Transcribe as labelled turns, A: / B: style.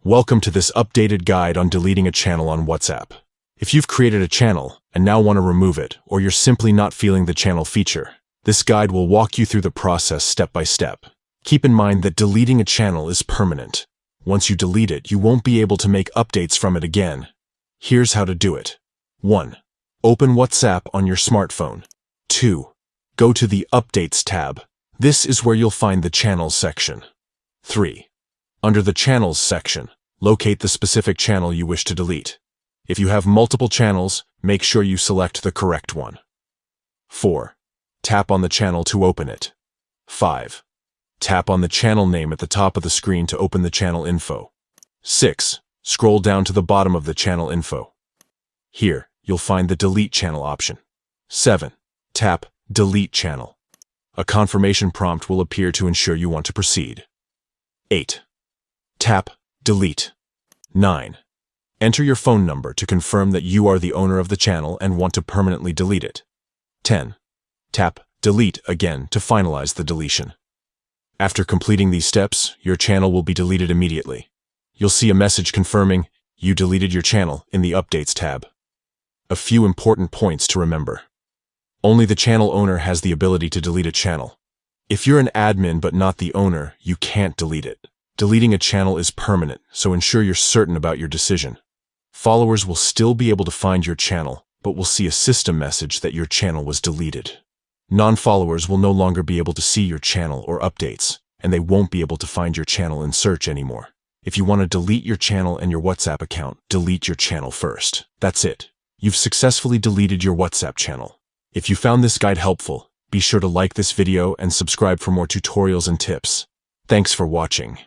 A: Welcome to this updated guide on deleting a channel on WhatsApp. If you've created a channel and now want to remove it, or you're simply not feeling the channel feature, this guide will walk you through the process step by step. Keep in mind that deleting a channel is permanent. Once you delete it, you won't be able to make updates from it again. Here's how to do it. 1. Open WhatsApp on your smartphone. 2. Go to the Updates tab. This is where you'll find the Channels section. 3. Under the Channels section, locate the specific channel you wish to delete. If you have multiple channels, make sure you select the correct one. 4. Tap on the channel to open it. 5. Tap on the channel name at the top of the screen to open the channel info. 6. Scroll down to the bottom of the channel info. Here, you'll find the Delete Channel option. 7. Tap Delete Channel. A confirmation prompt will appear to ensure you want to proceed. 8. Tap Delete. 9. Enter your phone number to confirm that you are the owner of the channel and want to permanently delete it. 10. Tap Delete again to finalize the deletion. After completing these steps, your channel will be deleted immediately. You'll see a message confirming you deleted your channel in the Updates tab. A few important points to remember. Only the channel owner has the ability to delete a channel. If you're an admin but not the owner, you can't delete it. Deleting a channel is permanent, so ensure you're certain about your decision. Followers will still be able to find your channel, but will see a system message that your channel was deleted. Non-followers will no longer be able to see your channel or updates, and they won't be able to find your channel in search anymore. If you want to delete your channel and your WhatsApp account, delete your channel first. That's it. You've successfully deleted your WhatsApp channel. If you found this guide helpful, be sure to like this video and subscribe for more tutorials and tips. Thanks for watching.